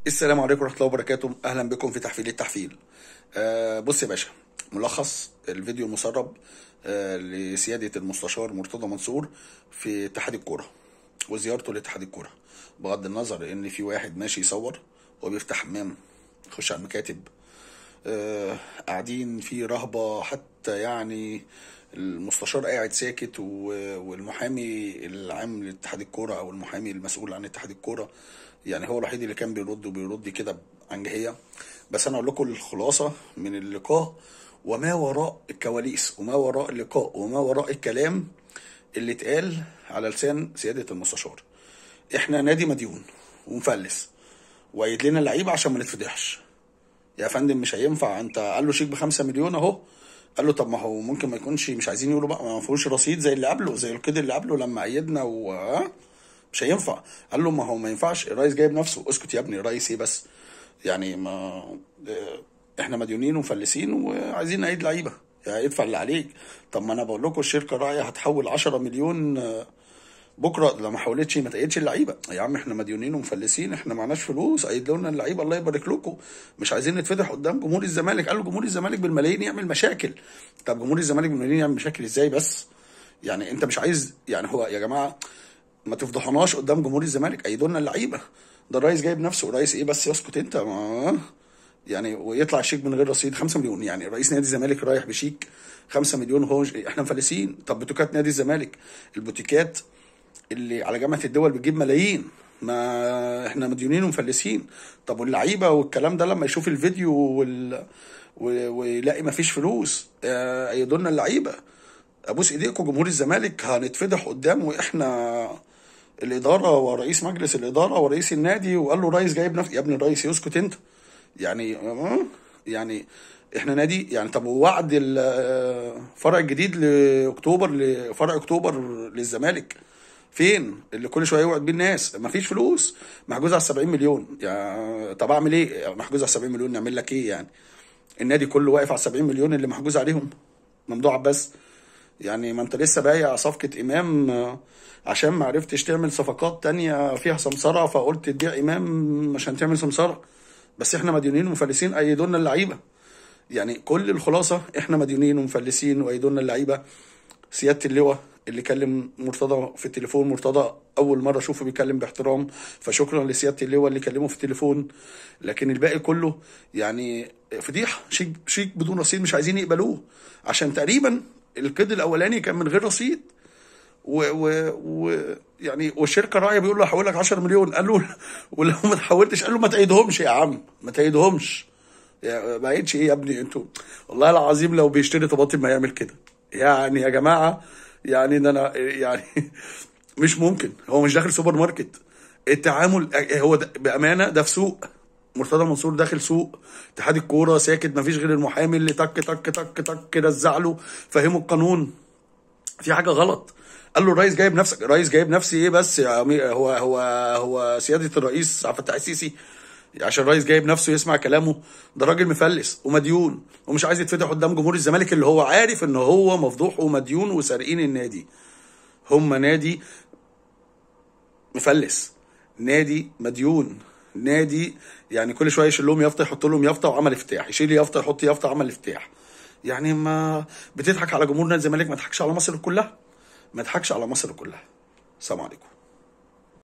السلام عليكم ورحمة الله وبركاته. أهلا بكم في تحفيل التحفيل. بص يا باشا، ملخص الفيديو المسرب لسيادة المستشار مرتضى منصور في اتحاد الكورة وزيارته لاتحاد الكورة. بغض النظر إن في واحد ماشي يصور وبيفتح حمام، يخش على المكاتب، قاعدين في رهبة، حتى يعني المستشار قاعد ساكت والمحامي العام لاتحاد الكوره او المحامي المسؤول عن اتحاد الكوره يعني هو الوحيد اللي كان بيرد كده عن جهيه. بس انا اقول لكم الخلاصه من اللقاء وما وراء الكواليس وما وراء اللقاء وما وراء الكلام اللي اتقال على لسان سياده المستشار. احنا نادي مديون ومفلس وقايد لنا اللعيبه عشان ما نتفضحش. يا فندم مش هينفع، انت قال له شيك ب5 مليون اهو. قال له طب ما هو ممكن ما يكونش، مش عايزين يقولوا بقى ما فيهوش رصيد زي اللي قبله، زي القيد اللي قبله لما أيدنا مش هينفع. قال له ما هو ما ينفعش، الرئيس جايب نفسه. اسكت يا ابني، الرئيس ايه بس؟ يعني ما احنا مديونين ومفلسين وعايزين نعيد لعيبه، يعني ادفع اللي عليك. طب ما انا بقول لكم الشركه راعيه هتحول 10 مليون بكره، لو ما حولتش ما تقيدش اللعيبه. يا عم احنا مديونين ومفلسين، احنا معناش فلوس، قيد لنا اللعيبه الله يبارك لكم، مش عايزين نتفضح قدام جمهور الزمالك. قالوا جمهور الزمالك بالملايين يعمل مشاكل. طب جمهور الزمالك بالملايين يعمل مشاكل ازاي بس؟ يعني انت مش عايز، يعني هو يا جماعه ما تفضحوناش قدام جمهور الزمالك، قيدوا لنا اللعيبه. ده الرئيس جايب نفسه، الرئيس ايه بس؟ يسكت انت يعني ويطلع الشيك من غير رصيد 5 مليون. يعني رئيس نادي الزمالك رايح بشيك 5 مليون، هو احنا مفلسين. طب بوتيكات نادي الزمالك، البوتيكات اللي على جامعة الدول بتجيب ملايين، ما احنا مديونين ومفلسين. طب واللعيبة والكلام ده لما يشوف الفيديو ويلاقي مفيش فلوس ايدوا لنا اللعيبة. ابوس ايديكم جمهور الزمالك هنتفضح قدام، واحنا الاداره ورئيس مجلس الاداره ورئيس النادي. وقال له رئيس جايب نفسه. يا ابني الرئيس يسكت انت. يعني يعني احنا نادي يعني. طب ووعد الفرع الجديد لاكتوبر، لفرع اكتوبر للزمالك فين؟ اللي كل شويه يوعد بيه الناس. مفيش فلوس، محجوز على 70 مليون. يعني طب اعمل ايه؟ محجوز على 70 مليون نعمل لك ايه يعني؟ النادي كله واقف على 70 مليون اللي محجوز عليهم. ممدوح عباس يعني، ما انت لسه بايع صفقه امام عشان ما عرفتش تعمل صفقات تانية فيها سمسره، فقلت تبيع امام عشان تعمل سمسره. بس احنا مديونين ومفلسين، ايدوا لنا اللعيبه. يعني كل الخلاصه احنا مديونين ومفلسين وايدوا لنا اللعيبه. سياده اللواء اللي كلم مرتضى في التليفون، مرتضى اول مره اشوفه بيكلم باحترام، فشكرا لسياده اللواء اللي كلمه في التليفون. لكن الباقي كله يعني فضيحه، شيك بدون رصيد مش عايزين يقبلوه، عشان تقريبا القيد الاولاني كان من غير رصيد. يعني والشركه راعيه بيقول له هحول لك 10 مليون. قال له ولو ما تحولتش، قال له ما تعيدهمش يا عم، ما تعيدهمش. يعني ما عيدش ايه يا ابني انتوا؟ والله العظيم لو بيشتري طماطم ما يعمل كده. يعني يا جماعه، يعني ده انا يعني مش ممكن. هو مش داخل سوبر ماركت. التعامل هو ده بامانه، ده في سوق. مرتضى منصور داخل سوق. اتحاد الكوره ساكت، ما فيش غير المحامي اللي تك تك تك تك رزع له فهمه القانون. في حاجه غلط. قال له الرئيس جايب نفسك. الرئيس جايب نفسي ايه بس يا أمير؟ هو سياده الرئيس عبد الفتاح السيسي عشان الرئيس جايب نفسه يسمع كلامه؟ ده راجل مفلس ومديون ومش عايز يتفتح قدام جمهور الزمالك اللي هو عارف ان هو مفضوح ومديون وسارقين النادي. هم نادي مفلس، نادي مديون، نادي يعني كل شويه يشيل لهم يافطه يحط لهم يافطه وعمل افتتاح، يشيل يافطه يحط يافطه عمل افتتاح. يعني ما بتضحك على جمهور نادي الزمالك، ما تضحكش على مصر كلها، ما تضحكش على مصر كلها. السلام عليكم.